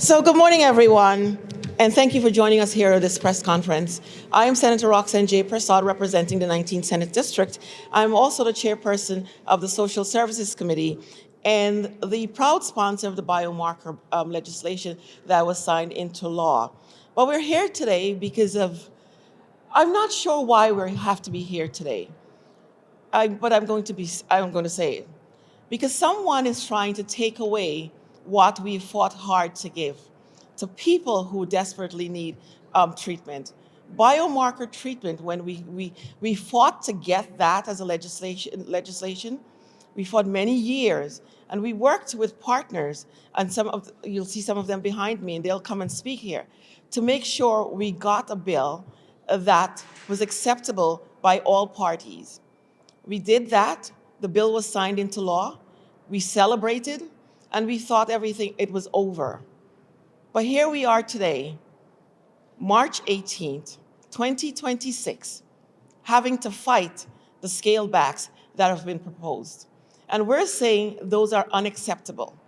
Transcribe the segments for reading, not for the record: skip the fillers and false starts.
So good morning, everyone, and thank you for joining us here at this press conference. I am Senator Roxanne J. Persaud, representing the 19th Senate District. I'm also the chairperson of the Social Services Committee and the proud sponsor of the Biomarker legislation that was signed into law. But we're here today because I'm not sure why we have to be here today, but I'm going to say it. Because someone is trying to take away what we fought hard to give to people who desperately need treatment. Biomarker treatment, when we fought to get that as a legislation, we fought many years, and we worked with partners, and you'll see some of them behind me, and they'll come and speak here, to make sure we got a bill that was acceptable by all parties. We did that. The bill was signed into law. We celebrated, and we thought it was over. But here we are today, March 18th, 2026, having to fight the scale backs that have been proposed. And we're saying those are unacceptable.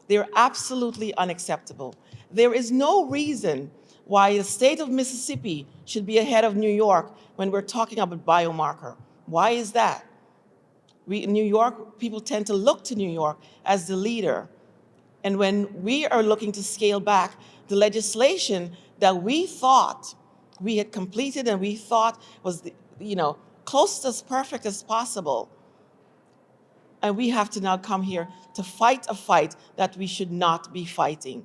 They're absolutely unacceptable. There is no reason why the state of Mississippi should be ahead of New York when we're talking about biomarker. Why is that? In New York, people tend to look to New York as the leader. And when we are looking to scale back the legislation that we thought we had completed and we thought was, close to as perfect as possible, and we have to now come here to fight a fight that we should not be fighting.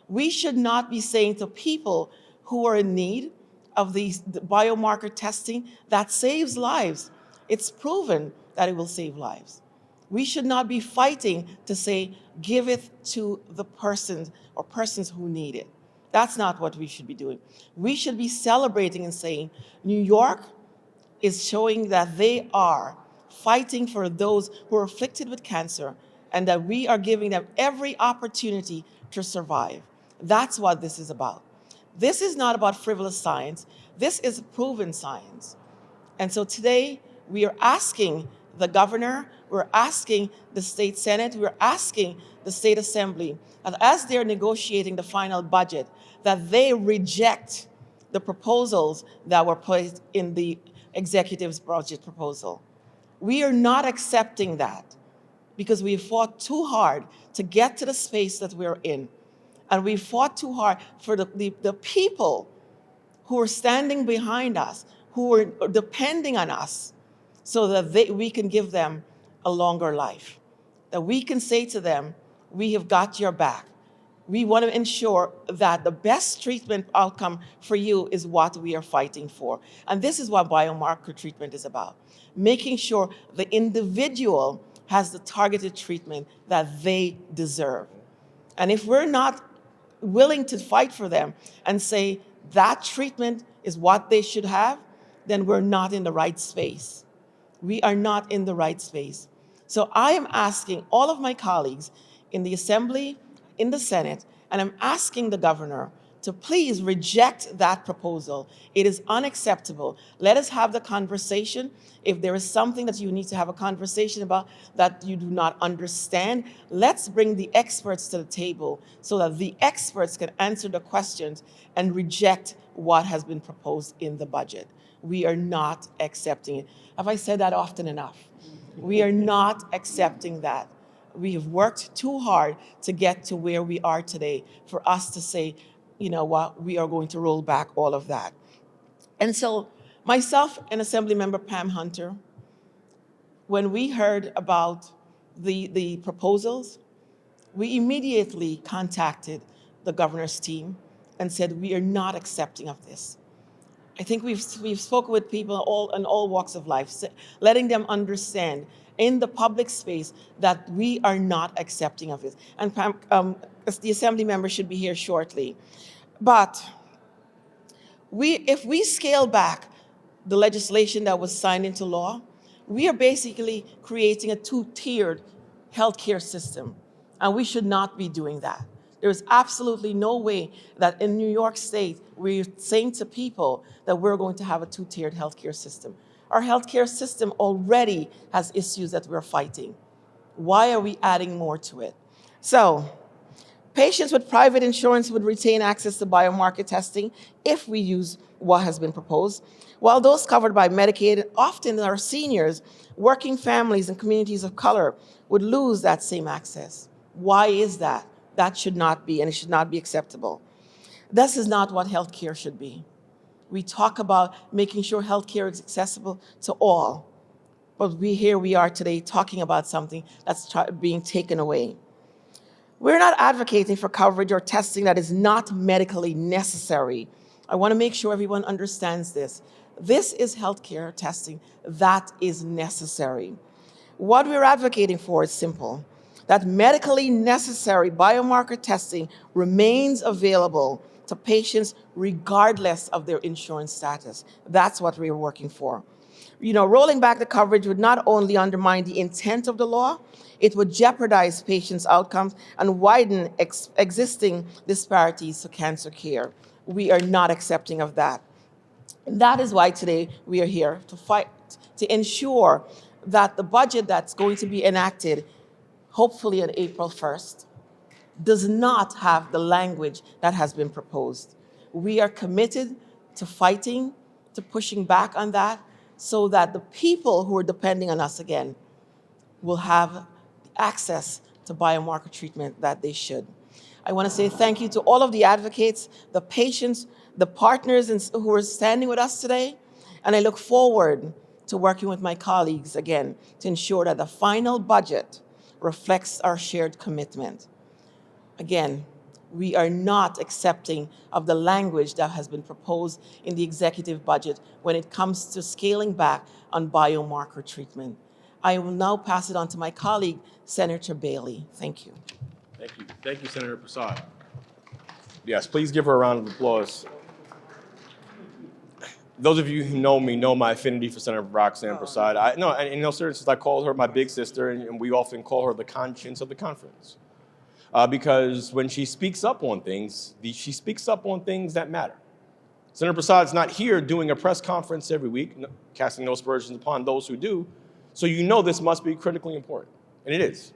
We should not be saying to people who are in need of the biomarker testing that saves lives. It's proven that it will save lives. We should not be fighting to say, give it to the persons or persons who need it. That's not what we should be doing. We should be celebrating and saying, New York is showing that they are fighting for those who are afflicted with cancer, and that we are giving them every opportunity to survive. That's what this is about. This is not about frivolous science. This is proven science. And so today, we are asking the governor, we're asking the state senate, we're asking the state assembly, that as they're negotiating the final budget, that they reject the proposals that were placed in the executive's budget proposal. We are not accepting that because we fought too hard to get to the space that we're in. And we fought too hard for the people who are standing behind us, who are depending on us, so that we can give them a longer life. That we can say to them, we have got your back. We want to ensure that the best treatment outcome for you is what we are fighting for. And this is what biomarker treatment is about. Making sure the individual has the targeted treatment that they deserve. And if we're not willing to fight for them and say that treatment is what they should have, then we're not in the right space. We are not in the right space. So I am asking all of my colleagues in the Assembly, in the Senate, and I'm asking the governor to please reject that proposal. It is unacceptable. Let us have the conversation. If there is something that you need to have a conversation about that you do not understand, let's bring the experts to the table so that the experts can answer the questions and reject what has been proposed in the budget. We are not accepting it. Have I said that often enough? We are not accepting that. We have worked too hard to get to where we are today for us to say, you know what, we are going to roll back all of that. And so myself and Assemblymember Pam Hunter, when we heard about the proposals, we immediately contacted the governor's team and said, we are not accepting of this. I think we've spoken with people in all walks of life, letting them understand in the public space that we are not accepting of this. And Pam, the Assembly member should be here shortly. But if we scale back the legislation that was signed into law, we are basically creating a two-tiered healthcare system, and we should not be doing that. There is absolutely no way that in New York State, we're saying to people that we're going to have a two-tiered healthcare system. Our healthcare system already has issues that we're fighting. Why are we adding more to it? So Patients with private insurance would retain access to biomarker testing if we use what has been proposed, while those covered by Medicaid, often are seniors, working families, and communities of color, would lose that same access. Why is that? That should not be, and it should not be acceptable. This is not what healthcare should be. We talk about making sure healthcare is accessible to all, but here we are today talking about something that's being taken away. We're not advocating for coverage or testing that is not medically necessary. I want to make sure everyone understands this. This is healthcare testing that is necessary. What we're advocating for is simple, that medically necessary biomarker testing remains available to patients regardless of their insurance status. That's what we're working for. Rolling back the coverage would not only undermine the intent of the law, it would jeopardize patients' outcomes and widen existing disparities to cancer care. We are not accepting of that. That is why today we are here to fight, to ensure that the budget that's going to be enacted, hopefully on April 1st, does not have the language that has been proposed. We are committed to fighting, to pushing back on that, so that the people who are depending on us again will have access to biomarker treatment that they should. I want to say thank you to all of the advocates, the patients, the partners who are standing with us today, and I look forward to working with my colleagues again to ensure that the final budget reflects our shared commitment. Again, we are not accepting of the language that has been proposed in the executive budget when it comes to scaling back on biomarker treatment. I will now pass it on to my colleague, Senator Bailey. Thank you. Thank you. Thank you, Senator Persaud. Yes, please give her a round of applause. Those of you who know me know my affinity for Senator Roxanne Persaud. Seriously, I call her my big sister, and we often call her the conscience of the conference. Because when she speaks up on things, she speaks up on things that matter. Senator Persaud's not here doing a press conference every week, casting no aspersions upon those who do, so you know this must be critically important, and it is.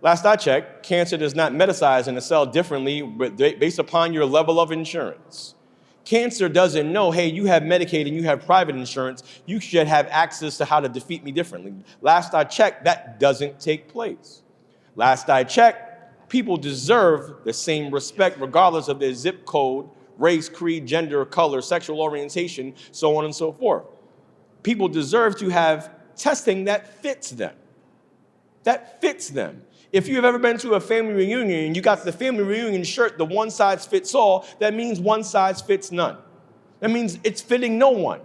Last I checked, cancer does not metastasize in a cell differently based upon your level of insurance. Cancer doesn't know, hey, you have Medicaid and you have private insurance, you should have access to how to defeat me differently. Last I checked, that doesn't take place. Last I checked, people deserve the same respect regardless of their zip code, race, creed, gender, color, sexual orientation, so on and so forth. People deserve to have testing that fits them. That fits them. If you've ever been to a family reunion and you got the family reunion shirt, the one size fits all, that means one size fits none. That means it's fitting no one.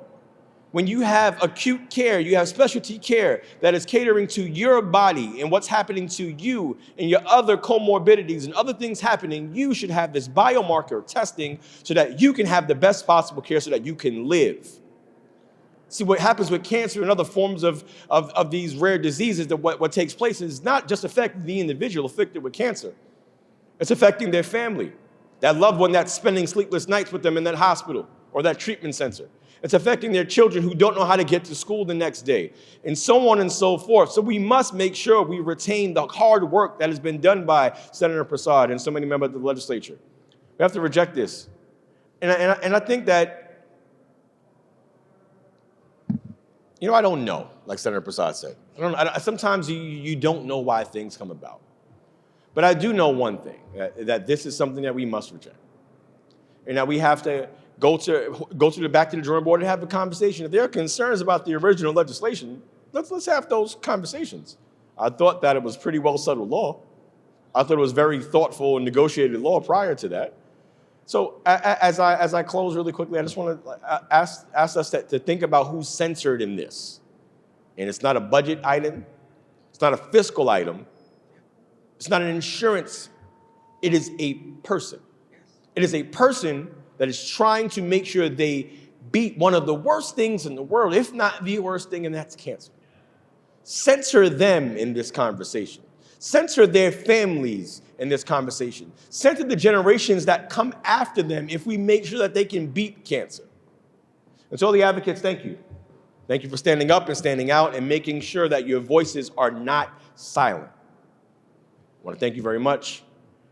When you have acute care, you have specialty care that is catering to your body and what's happening to you and your other comorbidities and other things happening, you should have this biomarker testing so that you can have the best possible care so that you can live. See, what happens with cancer and other forms of these rare diseases, that what takes place is not just affecting the individual afflicted with cancer. It's affecting their family, that loved one that's spending sleepless nights with them in that hospital or that treatment center. It's affecting their children who don't know how to get to school the next day, and so on and so forth. So we must make sure we retain the hard work that has been done by Senator Persaud and so many members of the legislature. We have to reject this. And I think that, I don't know, like Senator Persaud said. Sometimes you don't know why things come about. But I do know one thing, that this is something that we must reject. And that we have to go back to the drawing board and have a conversation. If there are concerns about the original legislation, let's have those conversations. I thought that it was pretty well settled law. I thought it was very thoughtful and negotiated law prior to that. So as I close really quickly, I just want to ask us to think about who's censored in this. And it's not a budget item. It's not a fiscal item. It's not an insurance. It is a person. It is a person that is trying to make sure they beat one of the worst things in the world, if not the worst thing, and that's cancer. Censor them in this conversation. Censor their families in this conversation. Censor the generations that come after them if we make sure that they can beat cancer. And to all the advocates, thank you. Thank you for standing up and standing out and making sure that your voices are not silent. I want to thank you very much.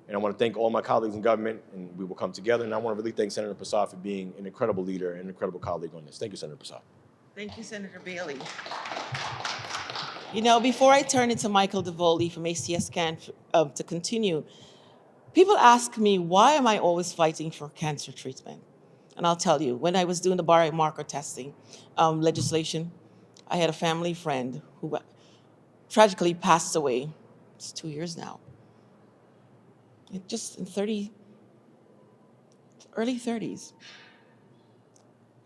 And I want to thank all my colleagues in government, and we will come together. And I want to really thank Senator Persaud for being an incredible leader and an incredible colleague on this. Thank you, Senator Persaud. Thank you, Senator Bailey. You know, before I turn it to Michael DeVoli from ACS Can to continue, people ask me, why am I always fighting for cancer treatment? And I'll tell you, when I was doing the biomarker testing legislation, I had a family friend who tragically passed away. It's 2 years now. Just in early 30s.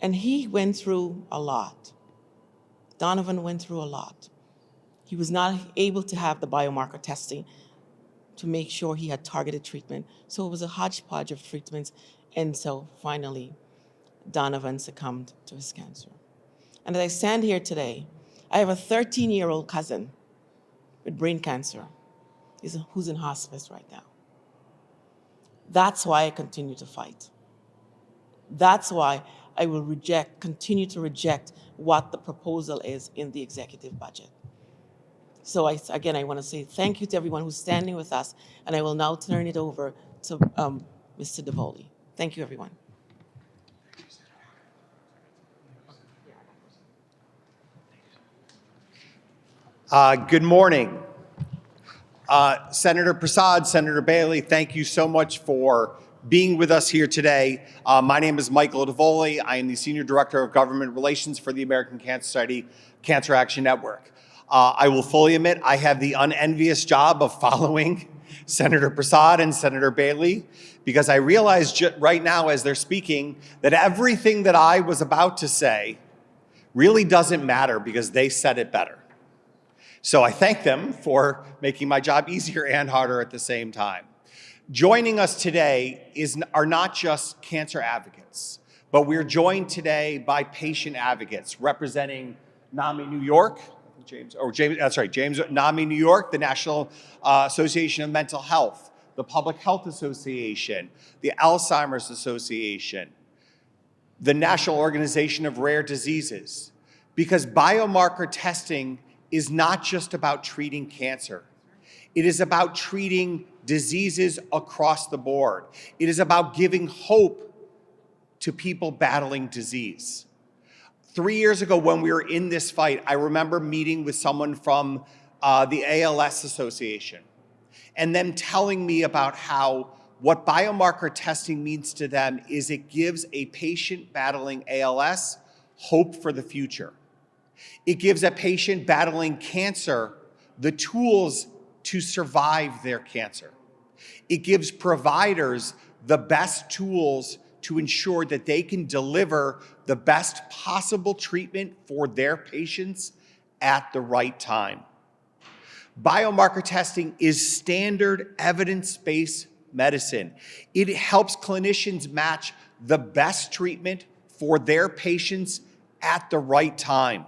And he went through a lot. Donovan went through a lot. He was not able to have the biomarker testing to make sure he had targeted treatment. So it was a hodgepodge of treatments. And so finally, Donovan succumbed to his cancer. And as I stand here today, I have a 13-year-old cousin with brain cancer who's in hospice right now. That's why I continue to fight. That's why I will continue to reject what the proposal is in the executive budget. So again, I want to say thank you to everyone who's standing with us, and I will now turn it over to Mr. DeVoli. Thank you, everyone. Good morning. Senator Persaud, Senator Bailey, thank you so much for being with us here today. My name is Michael DeVoli. I am the Senior Director of Government Relations for the American Cancer Society Cancer Action Network. I will fully admit I have the unenvious job of following Senator Persaud and Senator Bailey, because I realize right now as they're speaking that everything that I was about to say really doesn't matter because they said it better. So I thank them for making my job easier and harder at the same time. Joining us today are not just cancer advocates, but we're joined today by patient advocates representing NAMI New York, James NAMI New York, the National Association of Mental Health, the Public Health Association, the Alzheimer's Association, the National Organization of Rare Diseases, because biomarker testing is not just about treating cancer. It is about treating diseases across the board. It is about giving hope to people battling disease. 3 years ago when we were in this fight, I remember meeting with someone from the ALS Association and them telling me about how what biomarker testing means to them is it gives a patient battling ALS hope for the future. It gives a patient battling cancer the tools to survive their cancer. It gives providers the best tools to ensure that they can deliver the best possible treatment for their patients at the right time. Biomarker testing is standard evidence-based medicine. It helps clinicians match the best treatment for their patients at the right time.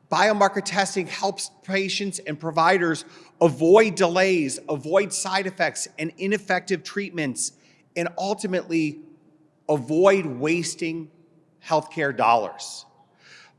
Biomarker testing helps patients and providers avoid delays, avoid side effects and ineffective treatments, and ultimately avoid wasting healthcare dollars.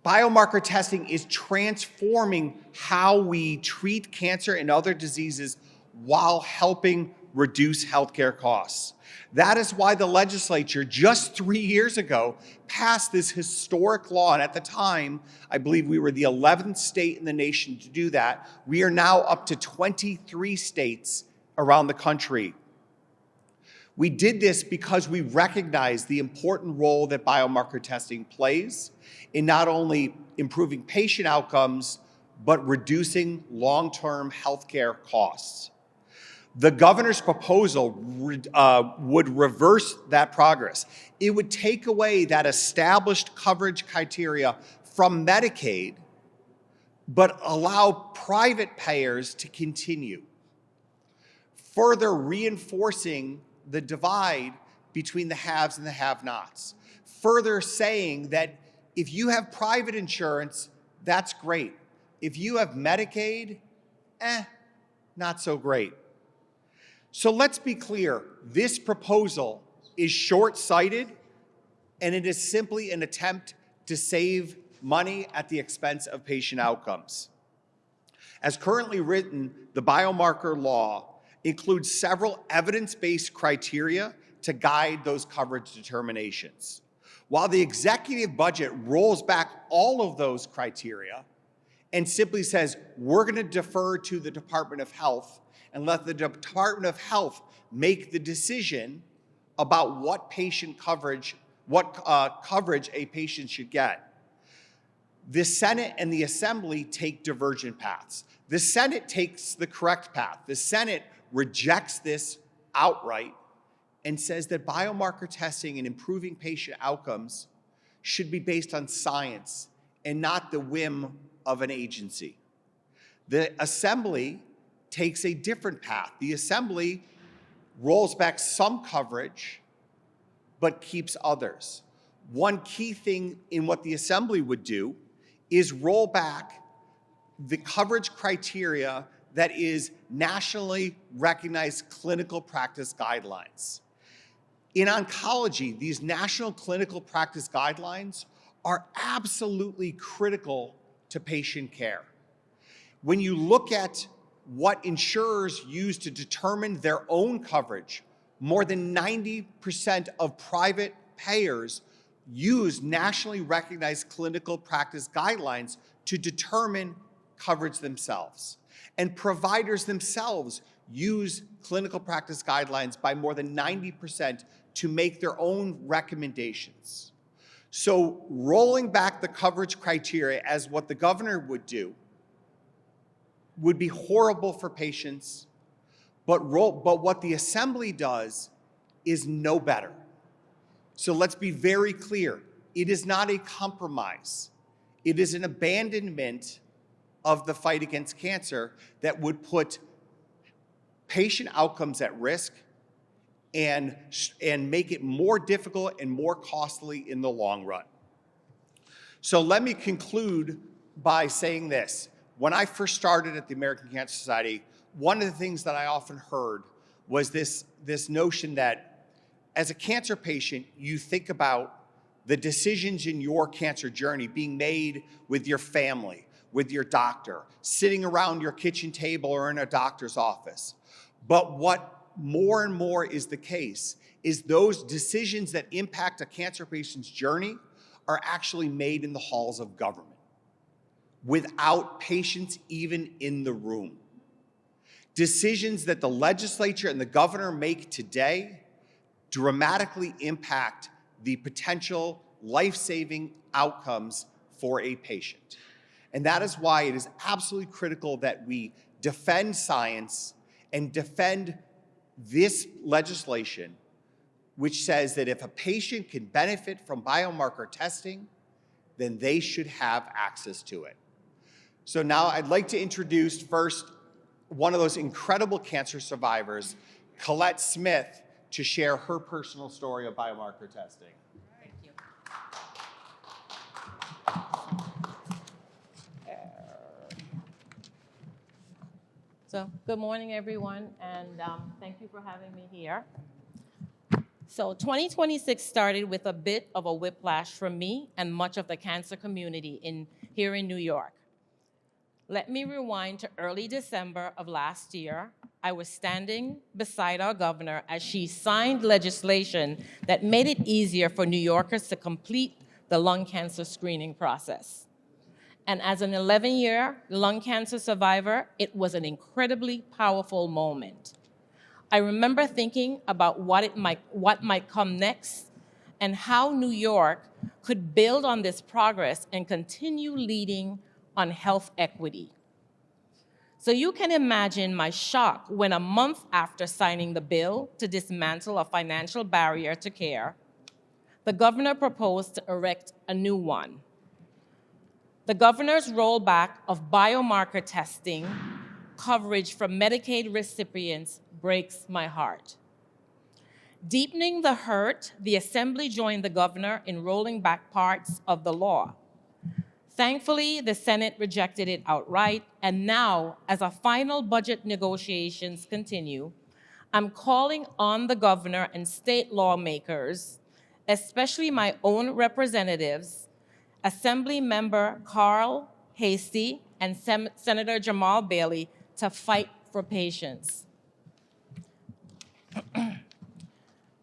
Biomarker testing is transforming how we treat cancer and other diseases while helping reduce healthcare costs. That is why the legislature just 3 years ago passed this historic law. And at the time, I believe we were the 11th state in the nation to do that. We are now up to 23 states around the country. We did this because we recognize the important role that biomarker testing plays in not only improving patient outcomes, but reducing long-term healthcare costs. The governor's proposal would reverse that progress. It would take away that established coverage criteria from Medicaid, but allow private payers to continue, further reinforcing the divide between the haves and the have-nots, further saying that if you have private insurance, that's great. If you have Medicaid, not so great. So let's be clear, this proposal is short-sighted, and it is simply an attempt to save money at the expense of patient outcomes. As currently written, the biomarker law includes several evidence-based criteria to guide those coverage determinations. While the executive budget rolls back all of those criteria and simply says, we're going to defer to the Department of Health and let the Department of Health make the decision about what patient coverage, coverage a patient should get. The Senate and the Assembly take divergent paths. The Senate takes the correct path. The Senate rejects this outright and says that biomarker testing and improving patient outcomes should be based on science and not the whim of an agency. The Assembly takes a different path. The Assembly rolls back some coverage, but keeps others. One key thing in what the Assembly would do is roll back the coverage criteria that is nationally recognized clinical practice guidelines. In oncology, these national clinical practice guidelines are absolutely critical to patient care. When you look at what insurers use to determine their own coverage, more than 90% of private payers use nationally recognized clinical practice guidelines to determine coverage themselves. And providers themselves use clinical practice guidelines by more than 90% to make their own recommendations. So rolling back the coverage criteria as what the governor would do would be horrible for patients, but what the Assembly does is no better. So let's be very clear. It is not a compromise. It is an abandonment of the fight against cancer that would put patient outcomes at risk and make it more difficult and more costly in the long run. So let me conclude by saying this. When I first started at the American Cancer Society, one of the things that I often heard was this notion that as a cancer patient, you think about the decisions in your cancer journey being made with your family, with your doctor, sitting around your kitchen table or in a doctor's office. But what more and more is the case is those decisions that impact a cancer patient's journey are actually made in the halls of government without patients even in the room. Decisions that the legislature and the governor make today dramatically impact the potential life-saving outcomes for a patient. And that is why it is absolutely critical that we defend science and defend this legislation, which says that if a patient can benefit from biomarker testing, then they should have access to it. So now I'd like to introduce first one of those incredible cancer survivors, Colette Smith, to share her personal story of biomarker testing. Thank you. So good morning, everyone, and thank you for having me here. So 2026 started with a bit of a whiplash for me and much of the cancer community here in New York. Let me rewind to early December of last year. I was standing beside our governor as she signed legislation that made it easier for New Yorkers to complete the lung cancer screening process. And as an 11-year lung cancer survivor, it was an incredibly powerful moment. I remember thinking about what might come next and how New York could build on this progress and continue leading on health equity. So you can imagine my shock when a month after signing the bill to dismantle a financial barrier to care, the governor proposed to erect a new one. The governor's rollback of biomarker testing coverage for Medicaid recipients breaks my heart. Deepening the hurt, the Assembly joined the governor in rolling back parts of the law. Thankfully, the Senate rejected it outright, and now, as our final budget negotiations continue, I'm calling on the governor and state lawmakers, especially my own representatives, Assembly Member Carl Hastie and Senator Jamal Bailey, to fight for patients.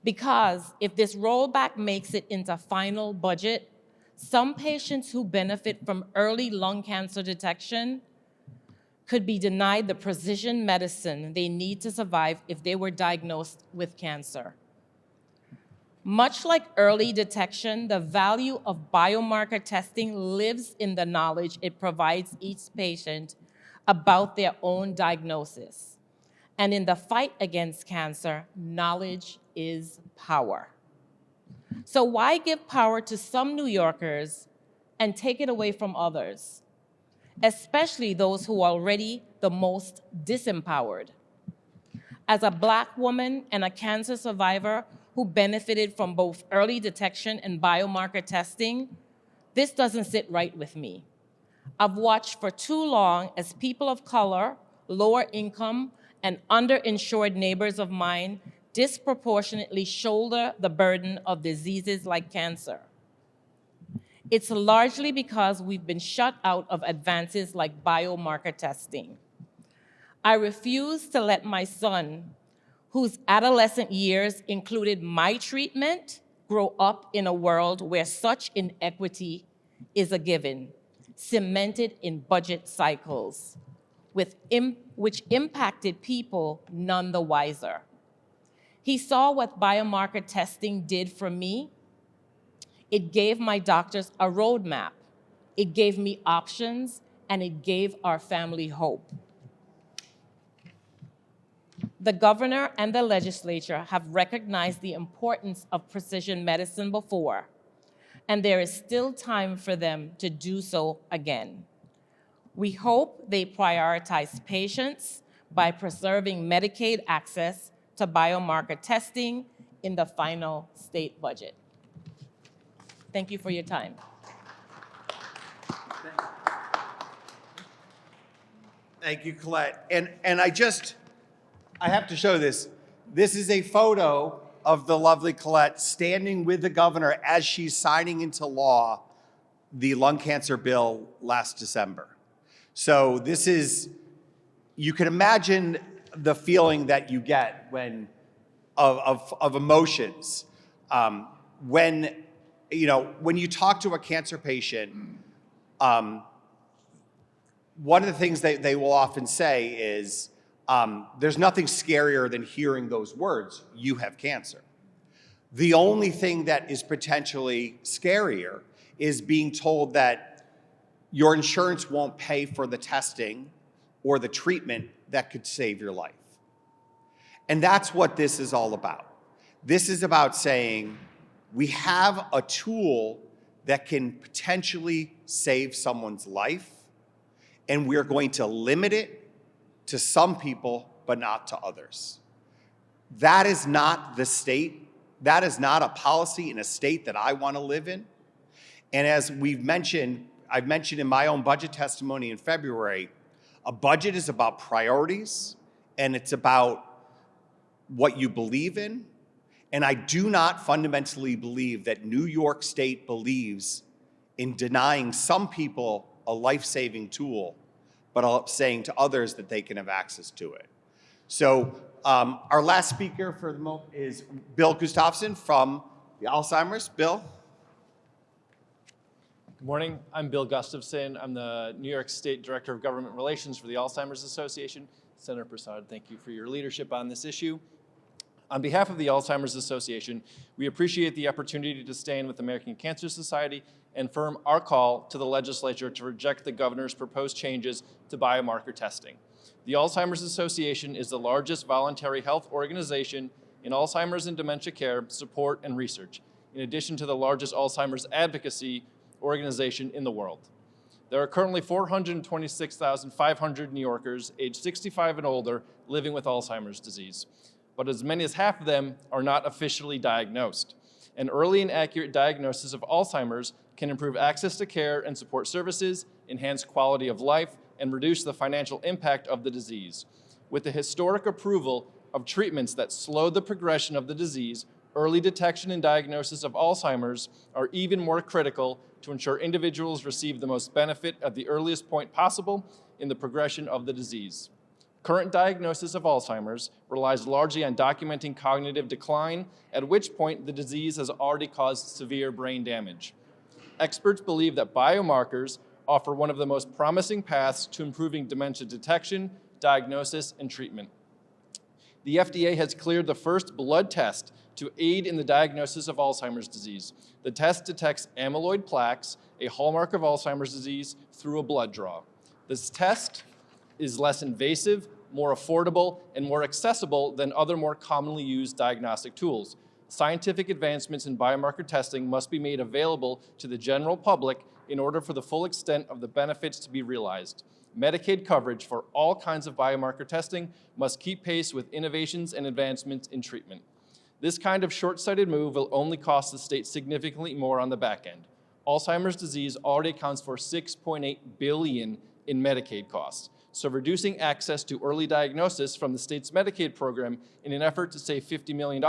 Because if this rollback makes it into final budget, some patients who benefit from early lung cancer detection could be denied the precision medicine they need to survive if they were diagnosed with cancer. Much like early detection, the value of biomarker testing lives in the knowledge it provides each patient about their own diagnosis. And in the fight against cancer, knowledge is power. So why give power to some New Yorkers and take it away from others, especially those who are already the most disempowered? As a Black woman and a cancer survivor who benefited from both early detection and biomarker testing, this doesn't sit right with me. I've watched for too long as people of color, lower income, and underinsured neighbors of mine disproportionately shoulder the burden of diseases like cancer. It's largely because we've been shut out of advances like biomarker testing. I refuse to let my son, whose adolescent years included my treatment, grow up in a world where such inequity is a given, cemented in budget cycles, which impacted people none the wiser. He saw what biomarker testing did for me. It gave my doctors a roadmap. It gave me options, and it gave our family hope. The governor and the legislature have recognized the importance of precision medicine before, and there is still time for them to do so again. We hope they prioritize patients by preserving Medicaid access to biomarker testing in the final state budget. Thank you for your time. Thank you, Colette. And I have to show this. This is a photo of the lovely Colette standing with the governor as she's signing into law the lung cancer bill last December. So this is, you can imagine the feeling that you get when, of emotions. When you talk to a cancer patient, one of the things they will often say is, there's nothing scarier than hearing those words, you have cancer. The only thing that is potentially scarier is being told that your insurance won't pay for the testing or the treatment that could save your life. And that's what this is all about. This is about saying, we have a tool that can potentially save someone's life, and we're going to limit it to some people, but not to others. That is not the state. That is not a policy in a state that I want to live in. And as I've mentioned in my own budget testimony in February, a budget is about priorities, and it's about what you believe in. And I do not fundamentally believe that New York State believes in denying some people a life-saving tool, but saying to others that they can have access to it. So our last speaker for the moment is Bill Gustafson from the Alzheimer's. Bill? Good morning. I'm Bill Gustafson. I'm the New York State Director of Government Relations for the Alzheimer's Association. Senator Persaud, thank you for your leadership on this issue. On behalf of the Alzheimer's Association, we appreciate the opportunity to stand with the American Cancer Society and firm our call to the legislature to reject the governor's proposed changes to biomarker testing. The Alzheimer's Association is the largest voluntary health organization in Alzheimer's and dementia care, support, and research, in addition to the largest Alzheimer's advocacy organization in the world. There are currently 426,500 New Yorkers aged 65 and older living with Alzheimer's disease, but as many as half of them are not officially diagnosed. An early and accurate diagnosis of Alzheimer's can improve access to care and support services, enhance quality of life, and reduce the financial impact of the disease. With the historic approval of treatments that slow the progression of the disease, early detection and diagnosis of Alzheimer's are even more critical to ensure individuals receive the most benefit at the earliest point possible in the progression of the disease. Current diagnosis of Alzheimer's relies largely on documenting cognitive decline, at which point the disease has already caused severe brain damage. Experts believe that biomarkers offer one of the most promising paths to improving dementia detection, diagnosis, and treatment. The FDA has cleared the first blood test to aid in the diagnosis of Alzheimer's disease. The test detects amyloid plaques, a hallmark of Alzheimer's disease, through a blood draw. This test is less invasive, more affordable, and more accessible than other more commonly used diagnostic tools. Scientific advancements in biomarker testing must be made available to the general public in order for the full extent of the benefits to be realized. Medicaid coverage for all kinds of biomarker testing must keep pace with innovations and advancements in treatment. This kind of short-sighted move will only cost the state significantly more on the back end. Alzheimer's disease already accounts for $6.8 billion in Medicaid costs. So reducing access to early diagnosis from the state's Medicaid program in an effort to save $50 million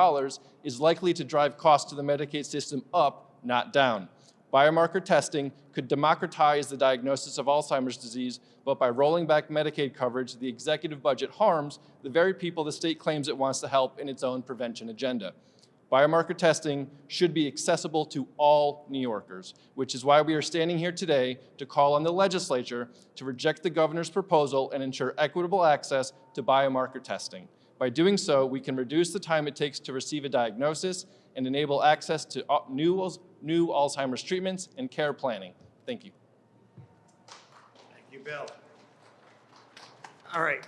is likely to drive costs to the Medicaid system up, not down. Biomarker testing could democratize the diagnosis of Alzheimer's disease, but by rolling back Medicaid coverage, the executive budget harms the very people the state claims it wants to help in its own prevention agenda. Biomarker testing should be accessible to all New Yorkers, which is why we are standing here today to call on the legislature to reject the governor's proposal and ensure equitable access to biomarker testing. By doing so, we can reduce the time it takes to receive a diagnosis and enable access to new Alzheimer's treatments and care planning. Thank you. Thank you, Bill. All right.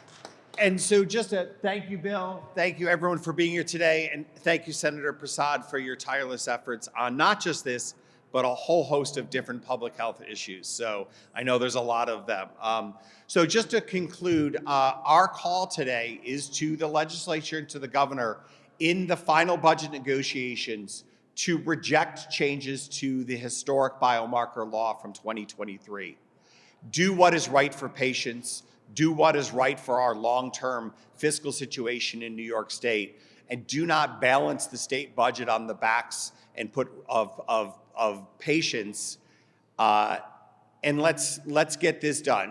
And so just a thank you, Bill. Thank you, everyone, for being here today. And thank you, Senator Persaud, for your tireless efforts on not just this, but a whole host of different public health issues. So I know there's a lot of them. So just to conclude, our call today is to the legislature and to the governor in the final budget negotiations to reject changes to the historic biomarker law from 2023. Do what is right for patients. Do what is right for our long-term fiscal situation in New York State, and do not balance the state budget on the backs and of patients. And let's get this done.